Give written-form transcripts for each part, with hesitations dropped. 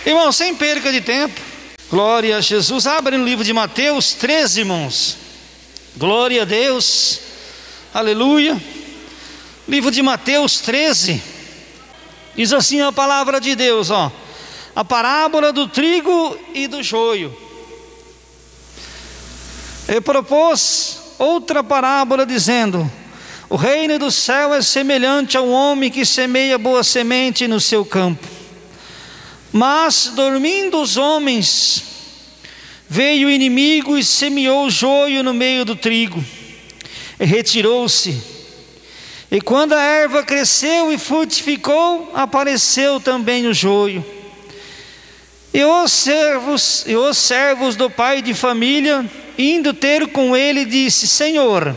Irmão, sem perca de tempo, glória a Jesus. Abre no livro de Mateus 13, irmãos. Glória a Deus, aleluia. Livro de Mateus 13, diz assim a palavra de Deus, ó: a parábola do trigo e do joio. Ele propôs outra parábola dizendo: o reino do céu é semelhante ao homem que semeia boa semente no seu campo. Mas dormindo os homens, veio o inimigo e semeou o joio no meio do trigo, e retirou-se. E quando a erva cresceu e frutificou, apareceu também o joio. E os servos do pai de família, indo ter com ele, disse: Senhor,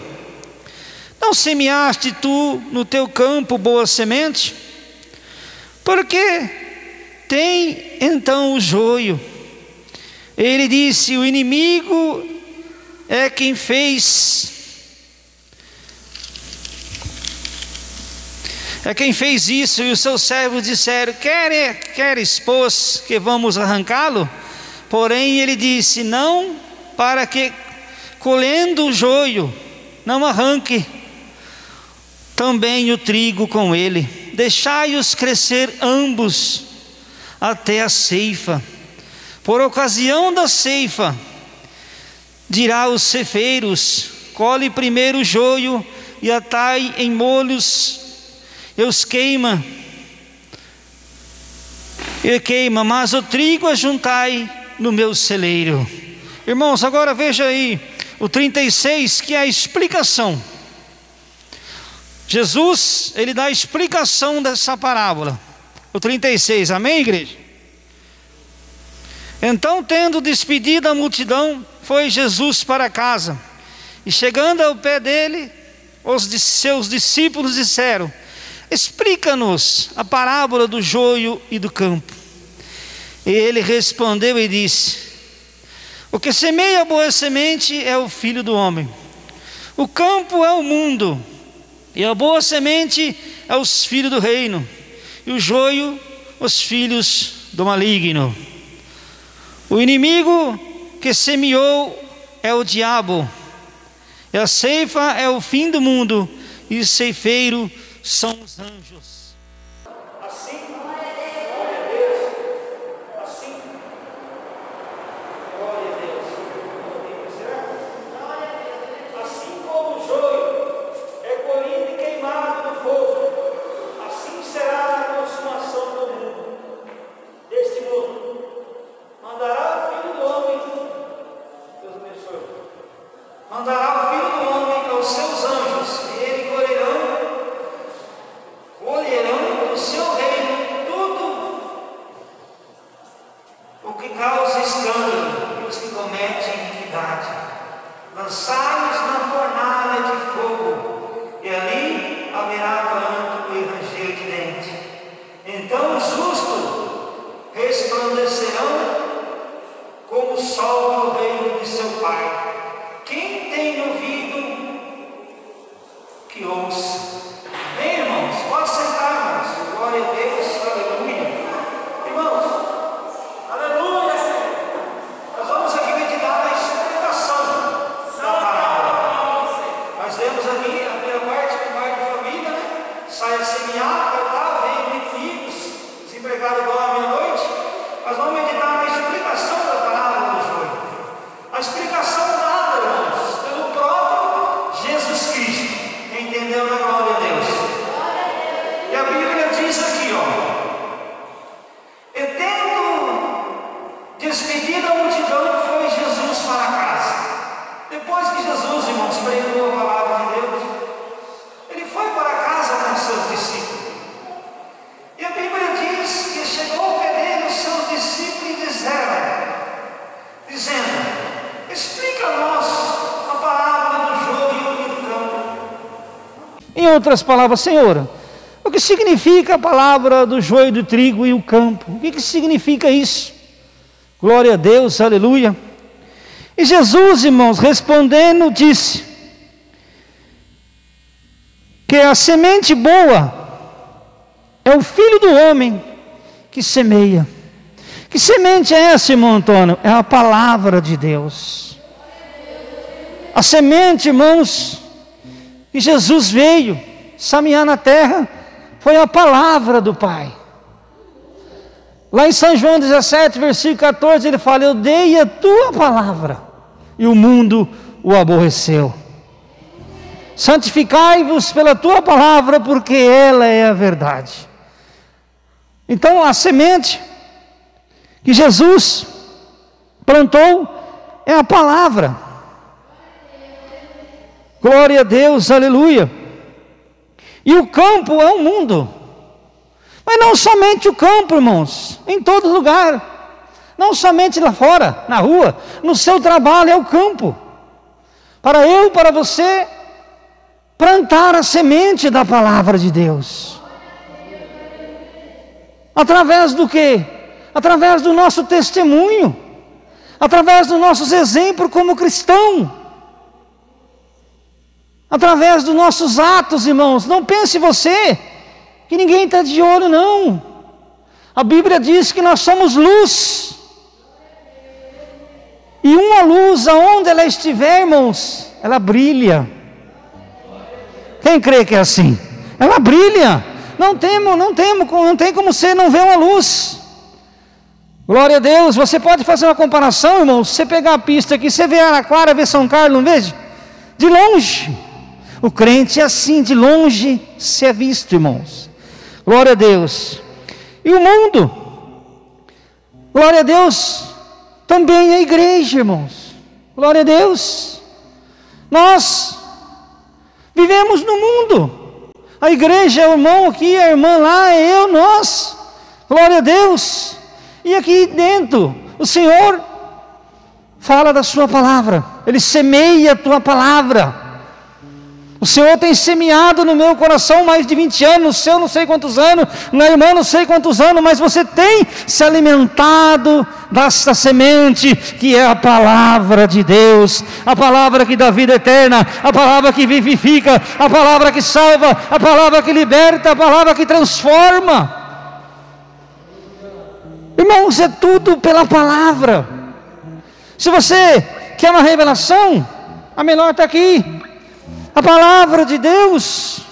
não semeaste tu no teu campo boa semente? Por que tem então o joio? Ele disse: o inimigo é quem fez isso. E os seus servos disseram: queres, pois, que vamos arrancá-lo? Porém ele disse: não, para que, colhendo o joio, não arranque também o trigo com ele. Deixai-os crescer ambos até a ceifa. Por ocasião da ceifa, dirá aos ceifeiros: colhe primeiro o joio e atai em molhos e os queima, mas o trigo ajuntai no meu celeiro. Irmãos, agora veja aí o 36, que é a explicação. Jesus, ele dá a explicação dessa parábola. O 36, amém, igreja? Então, tendo despedido a multidão, foi Jesus para casa. E chegando ao pé dele, os de seus discípulos disseram: explica-nos a parábola do joio e do campo. E ele respondeu e disse: o que semeia a boa semente é o Filho do homem. O campo é o mundo, e a boa semente é os filhos do reino, e o joio, os filhos do maligno. O inimigo que semeou é o diabo, e a ceifa é o fim do mundo, e o ceifeiro são os anjos. Assim, glória a Deus, assim, glória a Deus, assim como o joio é colhido e queimado no fogo, assim será a consumação do mundo, deste mundo. Mandará o Filho do Homem, Deus abençoe, mandará o Filho do Homem aos seus anjos, e ele colherão do seu reino tudo o que causa escândalo e os que cometem iniquidade. Lançai-os na fornalha de fogo, e ali haverá pranto e ranger de dente. Então os justos resplandecerão como o sol no reino de seu Pai. Quem tem ouvido, que ouça. Amém, irmãos? Pode sentar, irmãos. Glória a Deus, aleluia. Irmãos, aleluia, Senhor. Nós vamos aqui meditar na explicação da parábola. Nós lemos aqui a primeira parte do pai de família, né? Sai a semear, cortar, vem inimigos, desempregado dorme à noite. Nós vamos meditar na explicação da parábola do joio. A explicação dada, irmãos, pelo próprio Jesus Cristo. Entendeu, né? Glória a Deus. E a Bíblia diz aqui, ó: e tendo despedido a multidão, foi Jesus para casa. Depois que Jesus, irmãos, pregou a palavra de Deus, ele foi para casa com seus discípulos. E a Bíblia diz que chegou ao pé dele os seus discípulos e dizendo: explica-nos a parábola do joio e do campo. Em outras palavras, Senhor, o que significa a palavra do joio, do trigo e o campo? O que significa isso? Glória a Deus, aleluia. E Jesus, irmãos, respondendo, disse que a semente boa é o Filho do homem que semeia. Que semente é essa, irmão Antônio? É a palavra de Deus. A semente, irmãos, que Jesus veio semear na terra, foi a palavra do Pai. Lá em São João 17, versículo 14, ele fala: eu dei a tua palavra, e o mundo o aborreceu. Santificai-vos pela tua palavra, porque ela é a verdade. Então a semente que Jesus plantou é a palavra. Glória a Deus, aleluia. E o campo é o mundo. Mas não somente o campo, irmãos, em todo lugar. Não somente lá fora, na rua, no seu trabalho é o campo. Para eu, para você, plantar a semente da palavra de Deus. Através do quê? Através do nosso testemunho, através dos nossos exemplos como cristão, através dos nossos atos, irmãos. Não pense você que ninguém está de olho, não. A Bíblia diz que nós somos luz, e uma luz, aonde ela estiver, irmãos, ela brilha. Quem crê que é assim? Ela brilha. Não tem como você não ver uma luz. Glória a Deus. Você pode fazer uma comparação, irmão. Se você pegar a pista aqui, você vê Araraquara, vê São Carlos, não veja? De longe. O crente é assim, de longe se é visto, irmãos. Glória a Deus. E o mundo, glória a Deus, também é a igreja, irmãos. Glória a Deus. Nós vivemos no mundo. A igreja é o irmão aqui, a irmã lá, é eu, nós. Glória a Deus. E aqui dentro, o Senhor fala da sua palavra. Ele semeia a tua palavra. O Senhor tem semeado no meu coração mais de 20 anos, no seu não sei quantos anos, na irmã não sei quantos anos, mas você tem se alimentado dessa semente que é a palavra de Deus, a palavra que dá vida eterna, a palavra que vivifica, a palavra que salva, a palavra que liberta, a palavra que transforma. Irmãos, é tudo pela palavra. Se você quer uma revelação, a melhor está aqui. A palavra de Deus.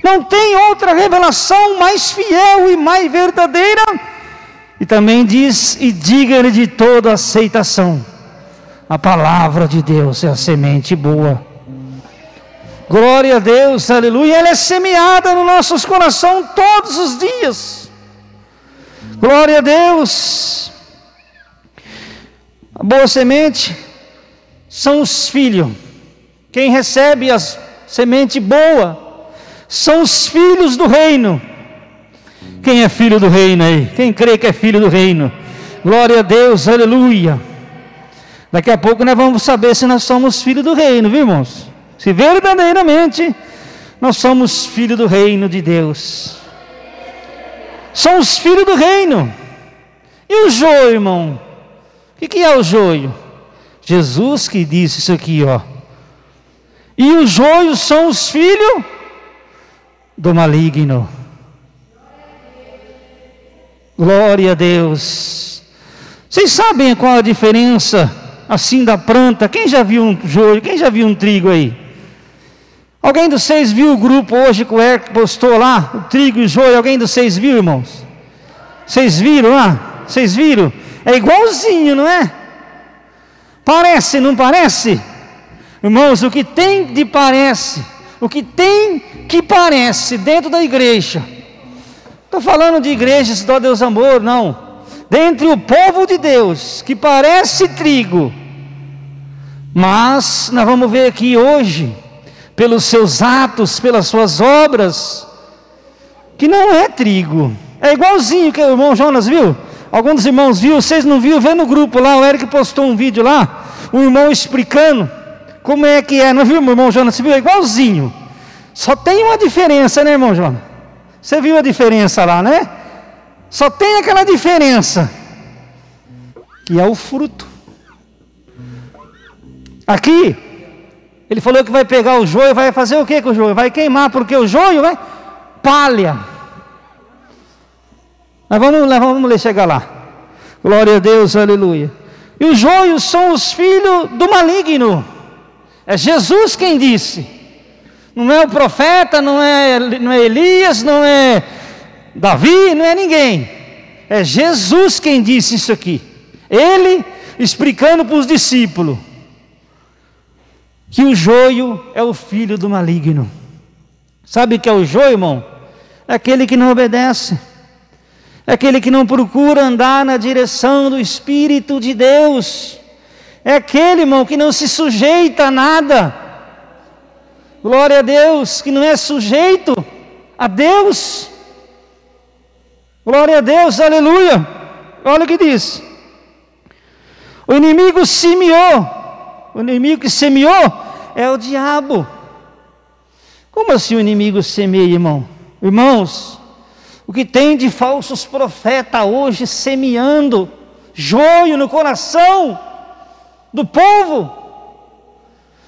Não tem outra revelação mais fiel e mais verdadeira. E também diz: e diga-lhe de toda aceitação. A palavra de Deus é a semente boa. Glória a Deus, aleluia. Ela é semeada nos nossos corações todos os dias. Glória a Deus. A boa semente são os filhos. Quem recebe a semente boa são os filhos do reino. Quem é filho do reino aí? Quem crê que é filho do reino? Glória a Deus, aleluia. Daqui a pouco nós vamos saber se nós somos filhos do reino, viu, irmãos? Se verdadeiramente nós somos filhos do reino de Deus. São os filhos do reino. E o joio, irmão? O que é o joio? Jesus que disse isso aqui, ó. E os joios são os filhos do maligno. Glória a Deus. Vocês sabem qual a diferença assim da planta? Quem já viu um joio? Quem já viu um trigo aí? Alguém de vocês viu o grupo hoje que o Eric postou lá? O trigo e o joio. Alguém de vocês viu, irmãos? Vocês viram lá? Vocês viram? É igualzinho, não é? Parece, não parece? Irmãos, o que tem de parece, o que tem que parece dentro da igreja, estou falando de igrejas do Deus Amor, não, dentre o povo de Deus, que parece trigo, mas nós vamos ver aqui hoje, pelos seus atos, pelas suas obras, que não é trigo, é igualzinho que o irmão Jonas viu, alguns dos irmãos viu, vocês não viram, vê no grupo lá, o Eric postou um vídeo lá, o irmão explicando, como é que é, não viu, meu irmão Jonas? Você viu? É igualzinho. Só tem uma diferença, né, irmão Jonas? Você viu a diferença lá, né? Só tem aquela diferença, que é o fruto. Aqui, ele falou que vai pegar o joio, vai fazer o que com o joio? Vai queimar, porque o joio palha. Mas vamos chegar lá. Glória a Deus, aleluia. E os joios são os filhos do maligno. É Jesus quem disse. Não é o profeta, não é Elias, não é Davi, não é ninguém. É Jesus quem disse isso aqui. Ele explicando para os discípulos que o joio é o filho do maligno. Sabe o que é o joio, irmão? É aquele que não obedece. É aquele que não procura andar na direção do Espírito de Deus. É aquele, irmão, que não se sujeita a nada. Glória a Deus, que não é sujeito a Deus. Glória a Deus, aleluia. Olha o que diz. O inimigo semeou. O inimigo que semeou é o diabo. Como assim o inimigo semeia, irmão? Irmãos, o que tem de falsos profetas hoje semeando joio no coração do povo,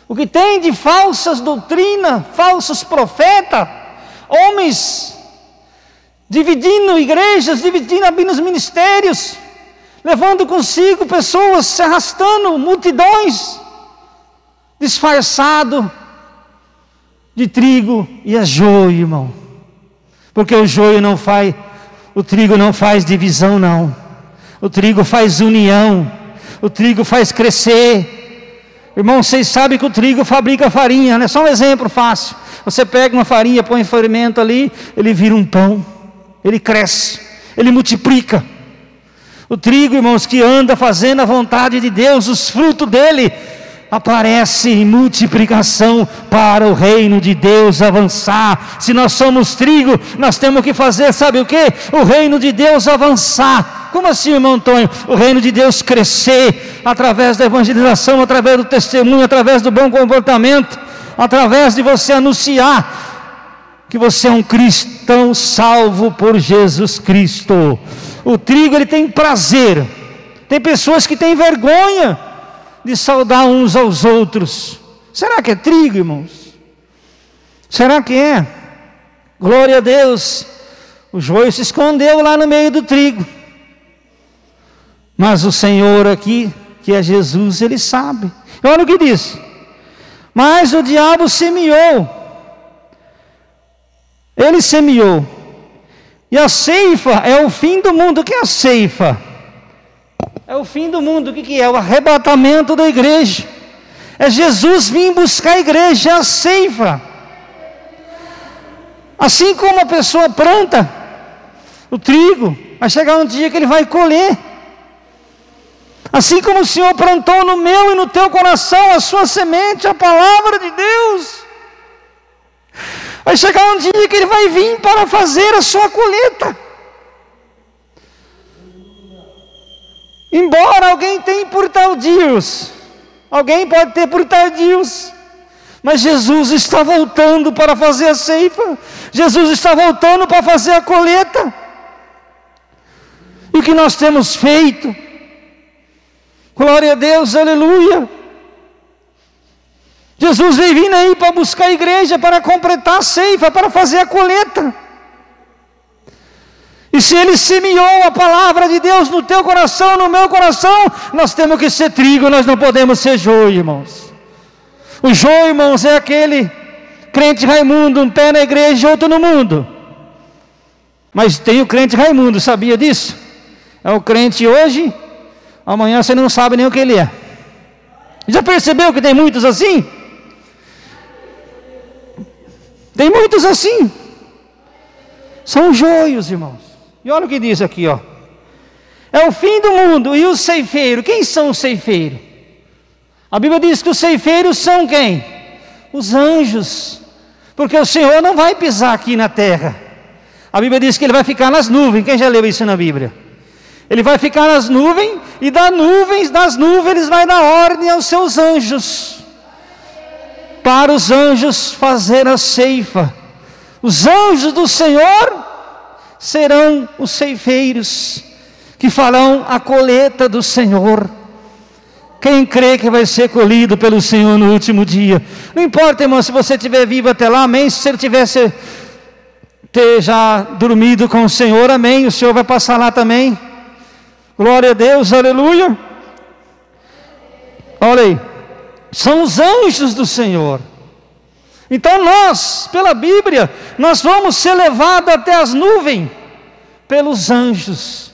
o que tem de falsas doutrinas, falsos profetas, homens dividindo igrejas, dividindo abrindo ministérios, levando consigo pessoas, se arrastando, multidões, disfarçado de trigo e é joio, irmão. Porque o joio não faz, o trigo não faz divisão, não. O trigo faz união, o trigo faz crescer. Irmão, vocês sabem que o trigo fabrica farinha, né? Só um exemplo fácil. Você pega uma farinha, põe fermento ali, ele vira um pão, ele cresce, ele multiplica. O trigo, irmãos, que anda fazendo a vontade de Deus, os frutos dele aparece em multiplicação para o reino de Deus avançar. Se nós somos trigo, nós temos que fazer, sabe o que? O reino de Deus avançar. Como assim, irmão Antônio? O reino de Deus crescer através da evangelização, através do testemunho, através do bom comportamento, através de você anunciar que você é um cristão salvo por Jesus Cristo. O trigo, ele tem prazer. Tem pessoas que têm vergonha de saudar uns aos outros. Será que é trigo, irmãos? Será que é? Glória a Deus. O joio se escondeu lá no meio do trigo. Mas o Senhor aqui, que é Jesus, ele sabe. Olha o que diz. Mas o diabo semeou. Ele semeou. E a ceifa é o fim do mundo. O que é a ceifa? É o fim do mundo. O que é? O arrebatamento da igreja. É Jesus vir buscar a igreja, é a ceifa. Assim como a pessoa planta o trigo, vai chegar um dia que ele vai colher. Assim como o Senhor plantou no meu e no teu coração a sua semente, a palavra de Deus, vai chegar um dia que ele vai vir para fazer a sua colheita. Embora alguém tenha por tardios, alguém pode ter por tardios, mas Jesus está voltando para fazer a ceifa. Jesus está voltando para fazer a colheita. E o que nós temos feito? Glória a Deus, aleluia. Jesus vem vindo aí para buscar a igreja, para completar a ceifa, para fazer a colheita. E se Ele semeou a palavra de Deus no teu coração, no meu coração, nós temos que ser trigo, nós não podemos ser joio, irmãos. O joio, irmãos, é aquele crente Raimundo, um pé na igreja e outro no mundo. Mas tem o crente Raimundo, sabia disso? É o crente hoje, amanhã você não sabe nem o que ele é. Já percebeu que tem muitos assim? Tem muitos assim. São joios, irmãos. E olha o que diz aqui, ó. É o fim do mundo. E os ceifeiros? Quem são os ceifeiros? A Bíblia diz que os ceifeiros são quem? Os anjos. Porque o Senhor não vai pisar aqui na terra. A Bíblia diz que Ele vai ficar nas nuvens. Quem já leu isso na Bíblia? Ele vai ficar nas nuvens, e das nuvens Ele vai dar ordem aos seus anjos, para os anjos fazer a ceifa. Os anjos do Senhor serão os ceifeiros, que farão a colheita do Senhor. Quem crê que vai ser colhido pelo Senhor no último dia? Não importa, irmão, se você estiver vivo até lá, amém. Se ele tivesse já dormido com o Senhor, amém. O Senhor vai passar lá também. Glória a Deus, aleluia. Olha aí, são os anjos do Senhor. Então nós, pela Bíblia, nós vamos ser levados até as nuvens pelos anjos.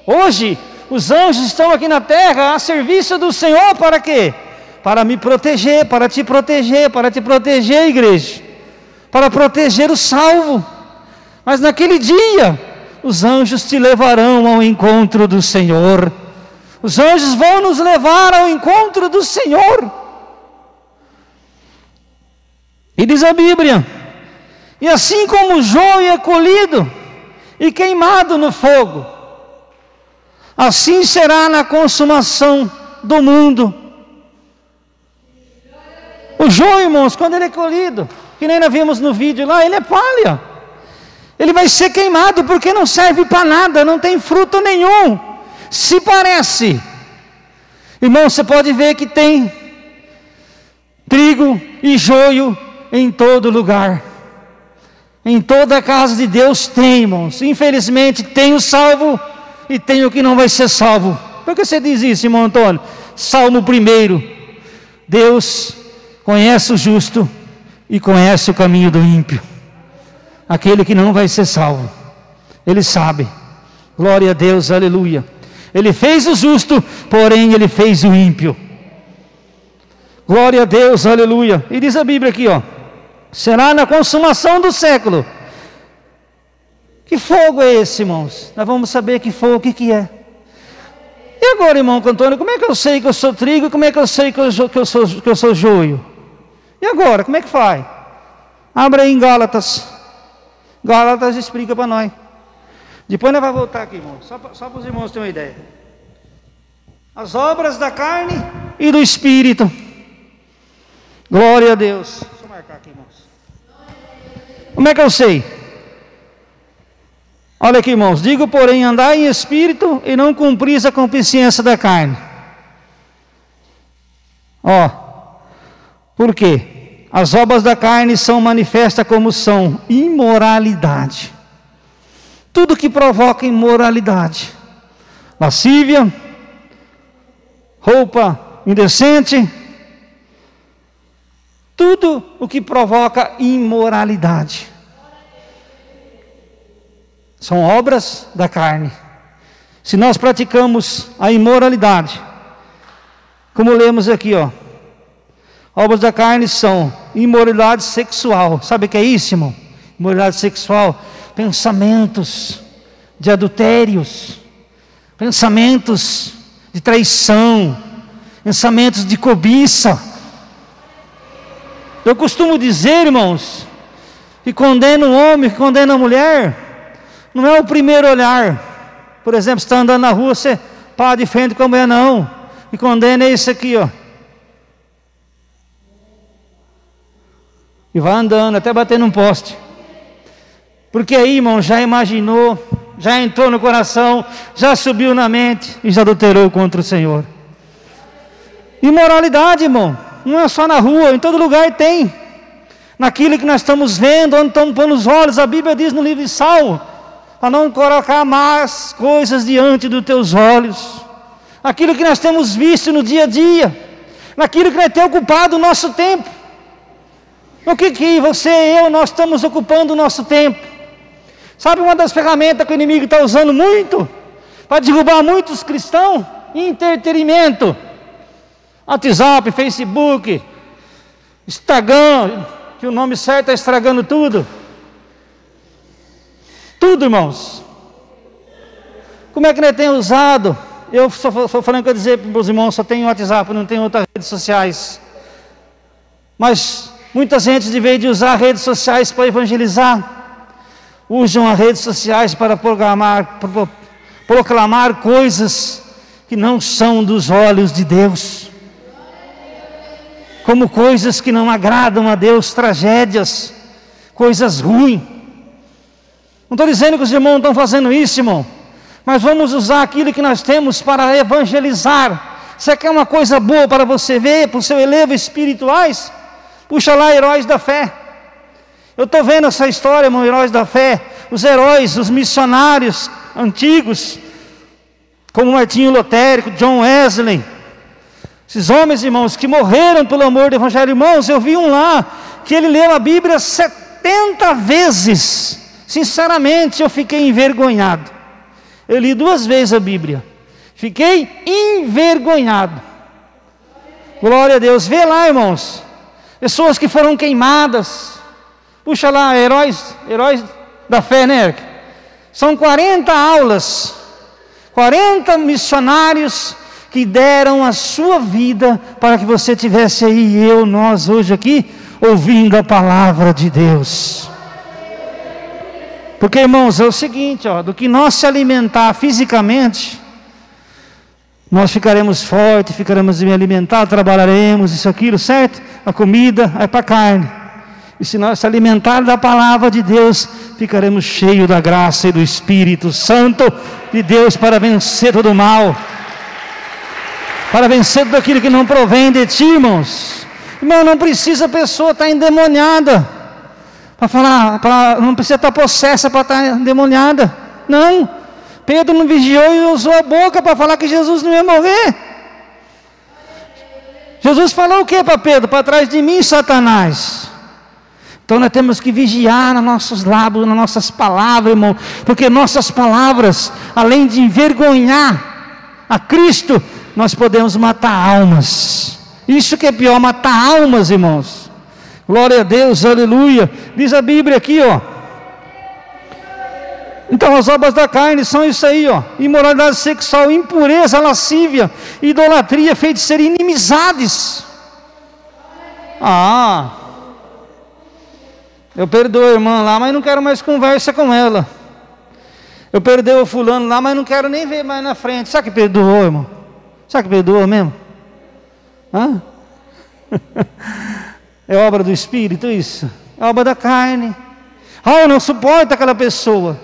Hoje, os anjos estão aqui na terra a serviço do Senhor para quê? Para me proteger, para te proteger, igreja, para proteger o salvo. Mas naquele dia, os anjos te levarão ao encontro do Senhor. Os anjos vão nos levar ao encontro do Senhor. E diz a Bíblia: e assim como o joio é colhido e queimado no fogo, assim será na consumação do mundo. O joio, irmãos, quando ele é colhido, que nem nós vimos no vídeo lá, ele é palha. Ele vai ser queimado porque não serve para nada, não tem fruto nenhum. Se parece. Irmão, você pode ver que tem trigo e joio em todo lugar. Em toda a casa de Deus tem, irmãos. Infelizmente tem o salvo e tem o que não vai ser salvo. Por que você diz isso, irmão Antônio? Salmo 1: Deus conhece o justo e conhece o caminho do ímpio. Aquele que não vai ser salvo, Ele sabe. Glória a Deus, aleluia. Ele fez o justo, porém Ele fez o ímpio. Glória a Deus, aleluia. E diz a Bíblia aqui, ó: será na consumação do século. Que fogo é esse, irmãos? Nós vamos saber que fogo, o que é. E agora, irmão Antônio, como é que eu sei que eu sou trigo? Como é que eu sei que eu sou joio? E agora, como é que faz? Abre aí em Gálatas. Gálatas explica para nós. Depois nós vamos voltar aqui, irmão. Só para os irmãos terem uma ideia. As obras da carne e do Espírito. Glória a Deus. Deixa eu marcar aqui, irmãos. Como é que eu sei? Olha aqui, irmãos. Digo, porém, andar em Espírito e não cumprir a concupiscência da carne. Ó. Por quê? As obras da carne são manifestas como são imoralidade. Tudo que provoca imoralidade. Lascívia, roupa indecente, tudo o que provoca imoralidade. São obras da carne. Se nós praticamos a imoralidade, como lemos aqui, ó. Obras da carne são imoralidade sexual. Sabe o que é isso, irmão? Imoralidade sexual. Pensamentos de adultérios. Pensamentos de traição. Pensamentos de cobiça. Eu costumo dizer, irmãos, que condena o homem, que condena a mulher, não é o primeiro olhar. Por exemplo, você está andando na rua, você para de frente com a mulher, não. E condena é isso aqui, ó. E vai andando até bater num poste. Porque aí, irmão, já imaginou, já entrou no coração, já subiu na mente e já adulterou contra o Senhor. Imoralidade, irmão, não é só na rua, em todo lugar tem. Naquilo que nós estamos vendo, onde estamos pondo os olhos, a Bíblia diz no livro de Salmo, para não colocar mais coisas diante dos teus olhos. Aquilo que nós temos visto no dia a dia, naquilo que nós temos ocupado o nosso tempo. O que você e eu, nós estamos ocupando o nosso tempo? Sabe uma das ferramentas que o inimigo está usando muito? Para derrubar muitos cristãos? Entretenimento. WhatsApp, Facebook, Instagram, que o nome certo está estragando tudo. Tudo, irmãos. Como é que nós temos usado? Eu sou franco a dizer para os irmãos, só tenho WhatsApp, não tenho outras redes sociais. Mas muita gente, de vez de usar redes sociais para evangelizar, usam as redes sociais para proclamar coisas que não são dos olhos de Deus, como coisas que não agradam a Deus, tragédias, coisas ruins. Não estou dizendo que os irmãos estão fazendo isso, irmão, mas vamos usar aquilo que nós temos para evangelizar. Você quer uma coisa boa para você ver, para o seu elevo espirituais? Puxa lá, heróis da fé. Eu estou vendo essa história, irmão, heróis da fé. Os heróis, os missionários antigos, como Martinho Lutero, John Wesley, esses homens, irmãos, que morreram pelo amor do Evangelho. Irmãos, eu vi um lá, que ele leu a Bíblia 70 vezes, sinceramente eu fiquei envergonhado. Eu li 2 vezes a Bíblia, fiquei envergonhado. Glória a Deus. Vê lá, irmãos, pessoas que foram queimadas. Puxa lá, heróis da fé, né, Eric? São 40 aulas, 40 missionários que deram a sua vida para que você tivesse aí, nós hoje aqui, ouvindo a palavra de Deus. Porque, irmãos, é o seguinte, do que nós se alimentar fisicamente, nós ficaremos fortes, ficaremos bem alimentados, trabalharemos, isso, aquilo, certo? A comida é para a carne. E se nós se alimentarmos da palavra de Deus, ficaremos cheios da graça e do Espírito Santo de Deus para vencer todo o mal, para vencer tudo aquilo que não provém de ti, irmãos. Irmão, não precisa a pessoa estar endemoniada para falar, não precisa estar possessa para estar endemoniada. Não, Pedro não vigiou e usou a boca para falar que Jesus não ia morrer. Jesus falou o que para Pedro? Para trás de mim, Satanás. Então nós temos que vigiar nos nossos lábios, nas nossas palavras, irmão, porque nossas palavras, além de envergonhar a Cristo, nós podemos matar almas. Isso que é pior, matar almas, irmãos. Glória a Deus, aleluia. Diz a Bíblia aqui, Então as obras da carne são isso aí, imoralidade sexual, impureza, lascívia, idolatria, feitiçaria, inimizades. Eu perdoo a irmã lá, mas não quero mais conversa com ela. Eu perdoo o fulano lá, mas não quero nem ver mais na frente. Sabe que perdoou, irmão? Sabe que perdoou mesmo? É obra do Espírito isso? É obra da carne. Eu não suporto aquela pessoa.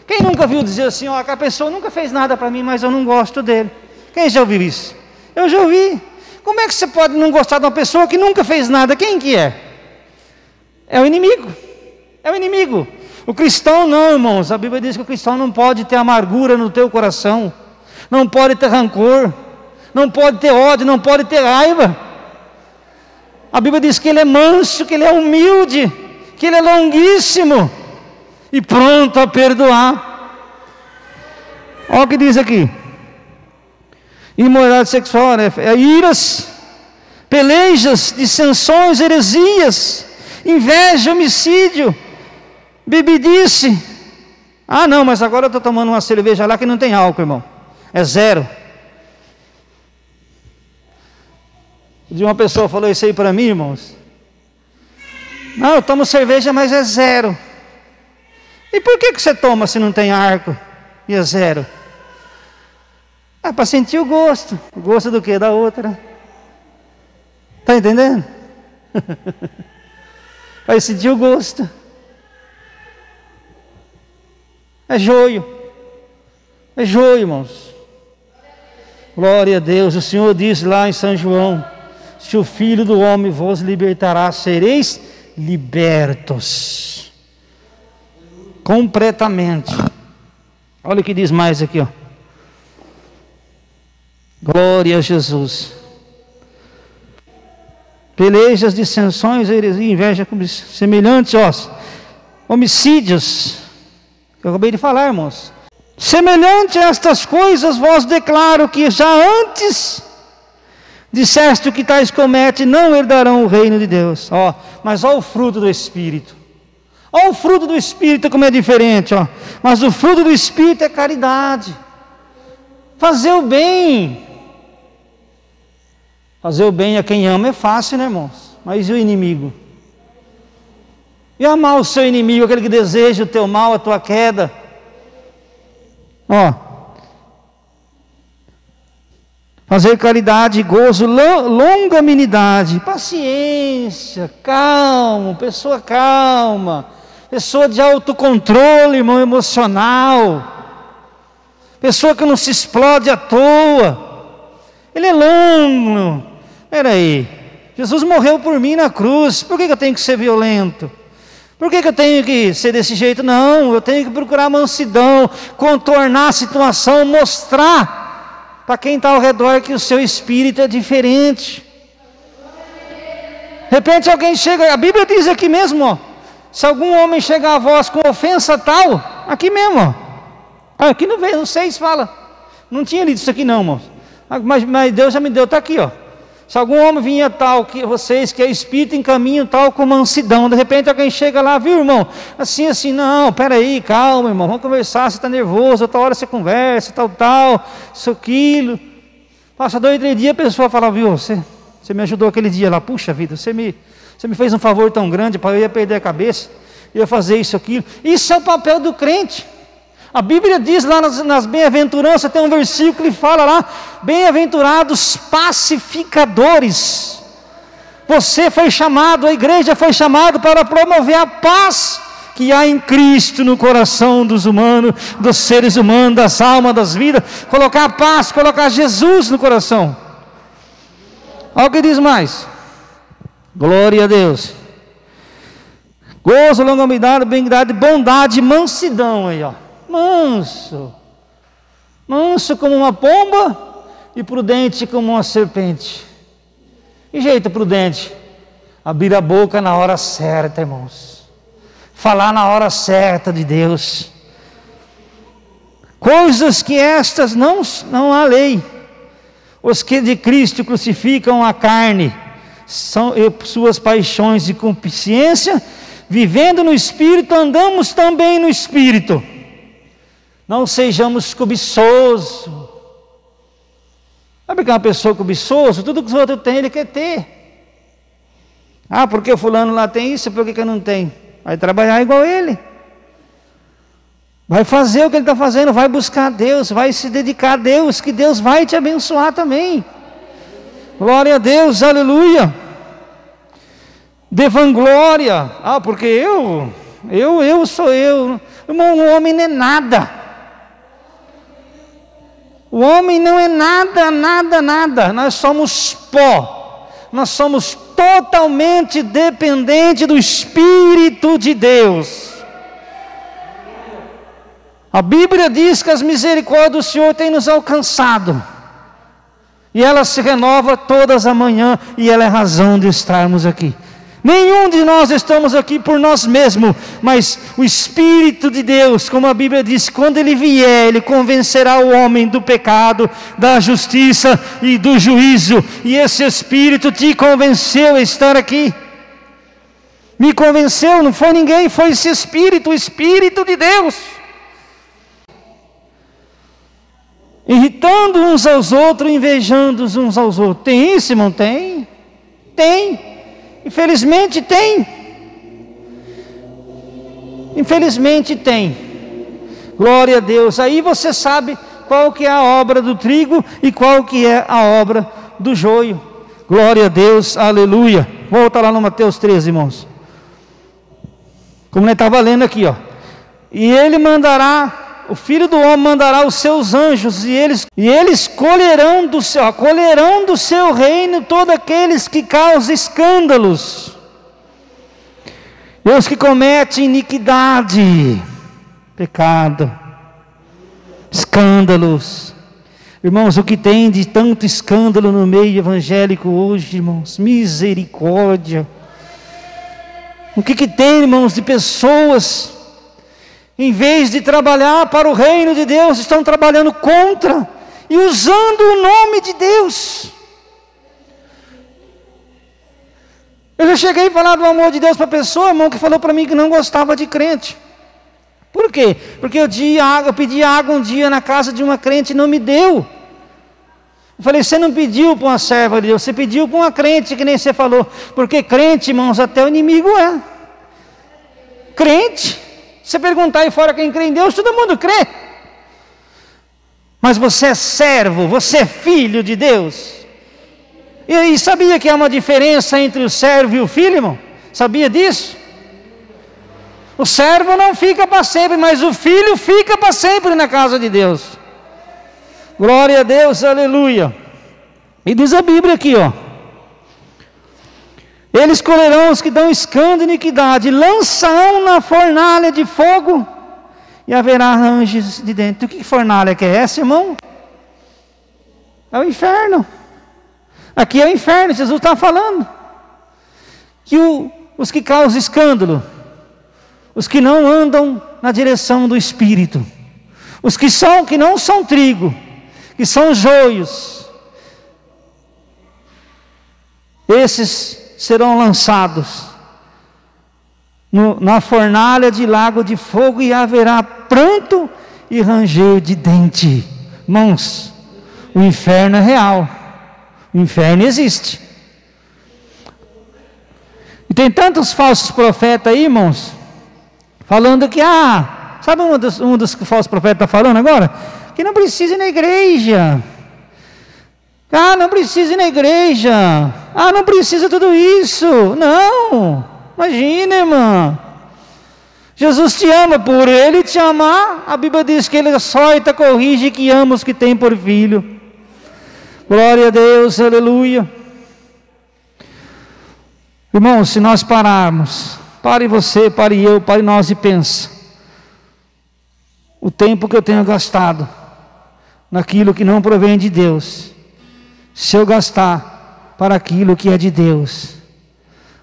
Quem nunca viu dizer assim, aquela pessoa nunca fez nada para mim, mas eu não gosto dele? Quem já ouviu isso? Eu já ouvi. Como é que você pode não gostar de uma pessoa que nunca fez nada? Quem que é? É o inimigo. É o inimigo. O cristão não, irmãos. A Bíblia diz que o cristão não pode ter amargura no teu coração, não pode ter rancor, não pode ter ódio, não pode ter raiva. A Bíblia diz que ele é manso, que ele é humilde, que ele é longuíssimo e pronto a perdoar. Olha o que diz aqui: imoralidade sexual, iras, pelejas, dissensões, heresias, inveja, homicídio, bebidice. Não, mas agora eu estou tomando uma cerveja lá que não tem álcool, irmão. É 0. De uma pessoa falou isso aí para mim, irmãos. Não, eu tomo cerveja, mas é 0. E por que você toma se não tem álcool e é 0? Para sentir o gosto. O gosto do quê? Da outra. Está entendendo? Vai sentir o gosto. É joio. É joio, irmãos. Glória a Deus. O Senhor diz lá em São João: se o Filho do Homem vos libertará, sereis libertos. Completamente. Olha o que diz mais aqui, Glória a Jesus. Pelejas, dissensões, heresia, inveja, semelhantes, homicídios. Eu acabei de falar, irmãos. Semelhante a estas coisas, vos declaro que já antes disseste que tais cometem não herdarão o reino de Deus. Mas olha o fruto do Espírito. Olha o fruto do Espírito como é diferente, Mas o fruto do Espírito é caridade. Fazer o bem. Fazer o bem a quem ama é fácil, né, irmãos? Mas e o inimigo? E amar o seu inimigo, aquele que deseja o teu mal, a tua queda? Fazer caridade, gozo, longanimidade, paciência, calmo, pessoa calma, pessoa de autocontrole, irmão, emocional, pessoa que não se explode à toa. Ele é longo. Peraí, Jesus morreu por mim na cruz, por que eu tenho que ser violento? Por que eu tenho que ser desse jeito? Não, eu tenho que procurar mansidão, contornar a situação, mostrar para quem está ao redor que o seu espírito é diferente. De repente alguém chega, a Bíblia diz aqui mesmo, ó, se algum homem chegar a vós com ofensa tal, aqui mesmo, ó, aqui no 6 fala, não tinha lido isso aqui não, irmão, mas Deus já me deu, está aqui, ó. Se algum homem vinha tal, que vocês que é espírito em caminho tal com mansidão, de repente alguém chega lá, viu, irmão, assim, não, peraí, calma, irmão, vamos conversar, você está nervoso, outra hora você conversa, tal, isso, aquilo, passa 2, 3 dias, a pessoa fala, viu, você me ajudou aquele dia lá, puxa vida, você me fez um favor tão grande, eu ia perder a cabeça, eu ia fazer isso, aquilo. Isso é o papel do crente. A Bíblia diz lá nas bem-aventuranças, tem um versículo que fala lá, bem-aventurados pacificadores. Você foi chamado, a igreja foi chamada para promover a paz que há em Cristo no coração dos humanos, dos seres humanos, das almas, das vidas, colocar a paz, colocar Jesus no coração. Olha o que diz mais. Glória a Deus. Gozo, longanimidade, benignidade, bondade, mansidão aí, ó. Manso como uma pomba e prudente como uma serpente. Que jeito prudente? Abrir a boca na hora certa, irmãos. Falar na hora certa de Deus. Coisas que estas não há lei. Os que de Cristo crucificam a carne, são suas paixões e concupiscência, vivendo no Espírito, andamos também no Espírito. Não sejamos cobiçosos. Sabe que é uma pessoa cobiçosa? Tudo que os outros têm, ele quer ter. Ah, porque o fulano lá tem isso, por que eu não tenho? Vai trabalhar igual ele. Vai fazer o que ele está fazendo, vai buscar Deus, vai se dedicar a Deus, que Deus vai te abençoar também. Glória a Deus, aleluia. De vanglória. Ah, porque eu sou eu. Irmão, o homem não é nada. O homem não é nada. Nós somos pó. Nós somos totalmente dependentes do Espírito de Deus. A Bíblia diz que as misericórdias do Senhor têm nos alcançado. E ela se renova todas as manhãs. E ela é a razão de estarmos aqui. Nenhum de nós estamos aqui por nós mesmos. Mas o Espírito de Deus, como a Bíblia diz, quando Ele vier, Ele convencerá o homem do pecado, da justiça e do juízo. E esse Espírito te convenceu a estar aqui. Me convenceu, não foi ninguém, foi esse Espírito, o Espírito de Deus. Irritando uns aos outros, invejando uns aos outros. Tem isso, irmão? Tem. Infelizmente tem. Glória a Deus. Aí você sabe qual que é a obra do trigo e qual que é a obra do joio. Glória a Deus, aleluia. Volta lá no Mateus 13, irmãos. Como nós estávamos lendo aqui, ó. E ele mandará... O Filho do Homem mandará os seus anjos e eles colherão do seu reino todos aqueles que causam escândalos, e os que cometem iniquidade, pecado, escândalos. Irmãos, o que tem de tanto escândalo no meio evangélico hoje, irmãos, misericórdia. O que tem, irmãos, de pessoas... Em vez de trabalhar para o reino de Deus, estão trabalhando contra e usando o nome de Deus. Eu já cheguei a falar do amor de Deus para a pessoa, irmão, que falou para mim que não gostava de crente. Por quê? Porque eu pedi água um dia na casa de uma crente e não me deu. Eu falei, você não pediu para uma serva de Deus, você pediu para uma crente, que nem você falou. Porque crente, irmãos, até o inimigo é. Crente. Se você perguntar aí fora quem crê em Deus, todo mundo crê. Mas você é servo, você é filho de Deus. E sabia que há uma diferença entre o servo e o filho, irmão? Sabia disso? O servo não fica para sempre, mas o filho fica para sempre na casa de Deus. Glória a Deus, aleluia. E diz a Bíblia aqui, ó. Eles colherão os que dão escândalo e iniquidade, lançarão na fornalha de fogo, e haverá anjos de dentro. Que fornalha que é essa, irmão? É o inferno. Aqui é o inferno, Jesus está falando. Que os que causam escândalo, os que não andam na direção do Espírito, os que não são trigo, que são joios, esses serão lançados na fornalha de lago de fogo, e haverá pranto e ranger de dente. Irmãos, o inferno é real, o inferno existe. E tem tantos falsos profetas aí, irmãos, falando que, sabe um dos que falsos profetas está falando agora? Que não precisa ir na igreja. Não precisa ir na igreja. Não precisa tudo isso. Não, imagina, irmã. Jesus te ama, por Ele te amar, a Bíblia diz que Ele açoita, corrige e que ama os que tem por filho. Glória a Deus, aleluia. Irmãos, se nós pararmos, pare você, pare eu, pare nós e pensa. O tempo que eu tenho gastado naquilo que não provém de Deus, se eu gastar para aquilo que é de Deus,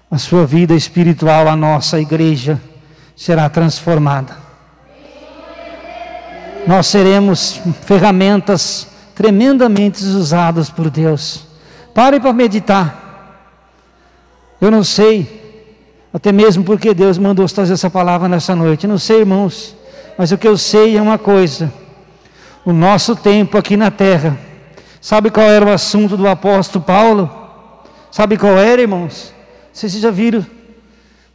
a sua vida espiritual, a nossa igreja, será transformada. Nós seremos ferramentas tremendamente usadas por Deus. Pare para meditar. Eu não sei, até mesmo porque Deus mandou trazer essa palavra nessa noite. Eu não sei, irmãos, mas o que eu sei é uma coisa: o nosso tempo aqui na terra. Sabe qual era o assunto do apóstolo Paulo? Sabe qual era, irmãos? Vocês já viram?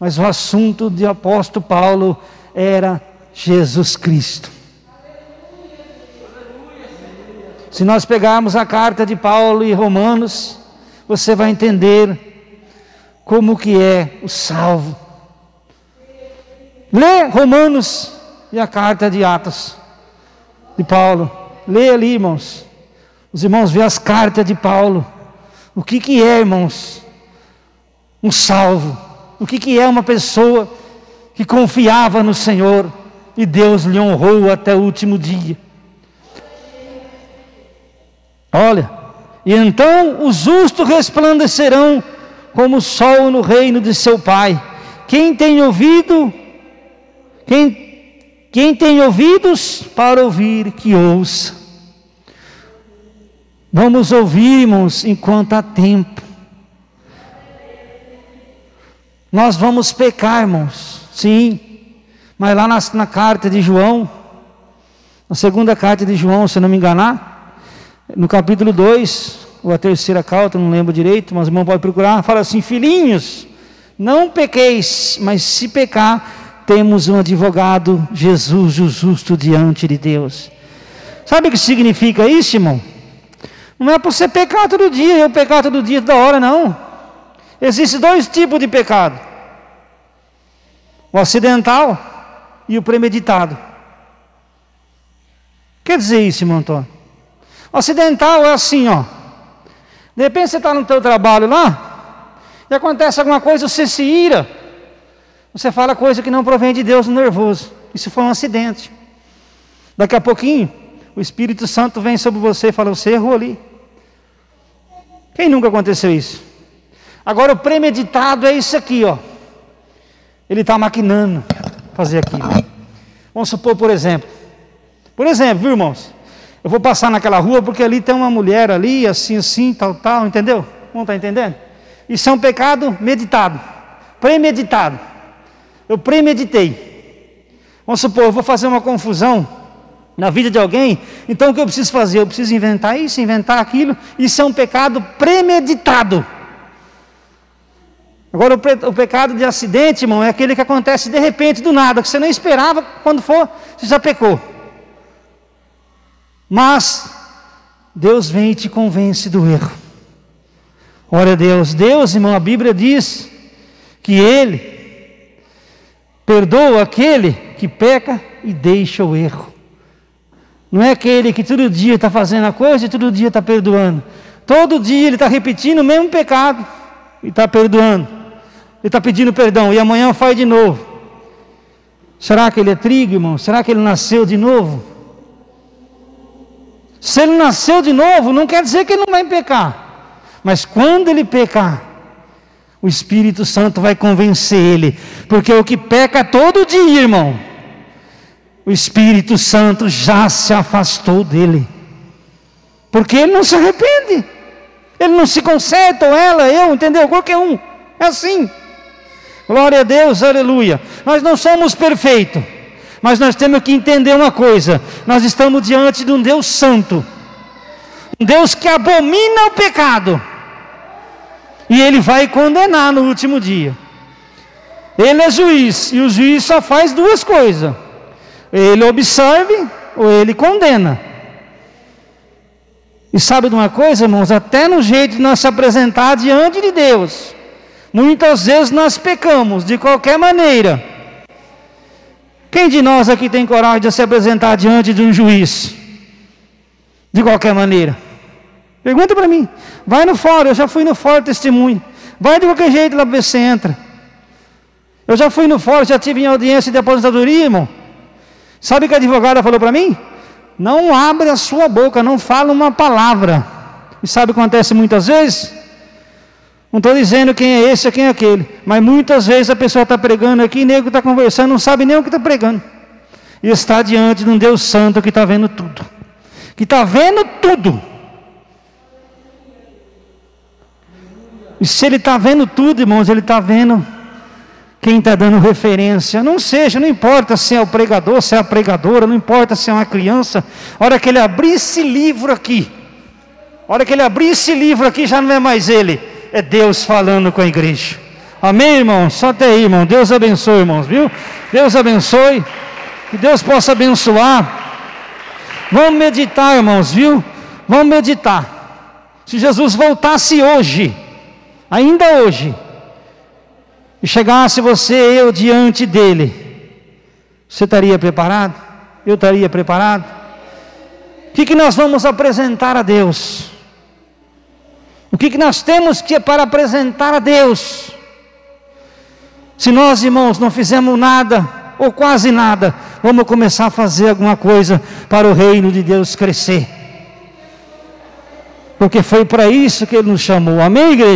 Mas o assunto do apóstolo Paulo era Jesus Cristo. Se nós pegarmos a carta de Paulo e Romanos, você vai entender como que é o salvo. Lê Romanos e a carta de Atos de Paulo. Lê ali, irmãos. Os irmãos vê as cartas de Paulo. O que é, irmãos, um salvo? O que é uma pessoa que confiava no Senhor e Deus lhe honrou até o último dia? Olha, e então os justos resplandecerão como o sol no reino de seu Pai. Quem tem ouvido, quem tem ouvidos para ouvir, que ouça. Vamos ouvir, irmãos, enquanto há tempo. Nós vamos pecar, irmãos, sim, mas lá na carta de João, na segunda carta de João, se não me enganar, no capítulo 2, ou a terceira carta, não lembro direito, mas o irmão pode procurar, fala assim: filhinhos, não pequeis, mas se pecar, temos um advogado, Jesus o justo, diante de Deus. Sabe o que significa isso, irmão? Não é para você pecar todo dia, eu pecar todo dia, toda hora, não. Existem dois tipos de pecado: o acidental e o premeditado. Quer dizer isso, irmão Antônio? O acidental é assim, ó. De repente você está no teu trabalho lá, e acontece alguma coisa, você se ira, você fala coisa que não provém de Deus, nervoso. Isso foi um acidente. Daqui a pouquinho, o Espírito Santo vem sobre você e fala: você errou ali. Quem nunca aconteceu isso? Agora o premeditado é isso aqui, ó. Ele está maquinando fazer aquilo. Vamos supor, por exemplo, viu, irmãos? Eu vou passar naquela rua porque ali tem uma mulher ali, assim, tal, entendeu? Não está entendendo? Isso é um pecado meditado, premeditado. Eu premeditei. Vamos supor, eu vou fazer uma confusão na vida de alguém, então o que eu preciso fazer? Eu preciso inventar isso, inventar aquilo. Isso é um pecado premeditado. Agora o pecado de acidente, irmão, é aquele que acontece de repente, do nada, que você não esperava, quando for, você já pecou. Mas Deus vem e te convence do erro. Glória a Deus. Deus, irmão, a Bíblia diz que Ele perdoa aquele que peca e deixa o erro. Não é aquele que todo dia está fazendo a coisa e todo dia está perdoando. Todo dia ele está repetindo o mesmo pecado e está perdoando. Ele está pedindo perdão e amanhã faz de novo. Será que ele é trigo, irmão? Será que ele nasceu de novo? Se ele nasceu de novo, não quer dizer que ele não vai pecar. Mas quando ele pecar, o Espírito Santo vai convencer ele. Porque o que peca todo dia, irmão, o Espírito Santo já se afastou dele. Porque ele não se arrepende. Ele não se conserta, ou ela, eu, entendeu? Qualquer um. É assim. Glória a Deus, aleluia. Nós não somos perfeitos. Mas nós temos que entender uma coisa. Nós estamos diante de um Deus santo. Um Deus que abomina o pecado. E Ele vai condenar no último dia. Ele é juiz. E o juiz só faz duas coisas. Ele observe ou Ele condena. E sabe de uma coisa, irmãos? Até no jeito de nós se apresentar diante de Deus. Muitas vezes nós pecamos de qualquer maneira. Quem de nós aqui tem coragem de se apresentar diante de um juiz? De qualquer maneira. Pergunta para mim. Vai no fórum, eu já fui no fórum testemunho. Vai de qualquer jeito lá para ver se entra. Eu já fui no fórum, já tive em audiência de aposentadoria, irmão. Sabe o que a advogada falou para mim? Não abre a sua boca, não fala uma palavra. E sabe o que acontece muitas vezes? Não estou dizendo quem é esse ou quem é aquele, mas muitas vezes a pessoa está pregando aqui, o nego está conversando, não sabe nem o que está pregando. E está diante de um Deus santo que está vendo tudo. Que está vendo tudo. E se Ele está vendo tudo, irmãos, Ele está vendo quem está dando referência. Não importa se é o pregador, se é a pregadora, não importa se é uma criança. A hora que ele abrir esse livro aqui, já não é mais ele. É Deus falando com a igreja. Amém, irmão? Só até aí, irmão. Deus abençoe, irmãos, viu? Deus abençoe. Que Deus possa abençoar. Vamos meditar, irmãos, viu? Vamos meditar. Se Jesus voltasse hoje, ainda hoje, e chegasse você e eu diante dele, você estaria preparado? Eu estaria preparado? O que nós vamos apresentar a Deus? O que nós temos que para apresentar a Deus? Se nós, irmãos, não fizemos nada, ou quase nada, vamos começar a fazer alguma coisa para o reino de Deus crescer. Porque foi para isso que Ele nos chamou. Amém, igreja?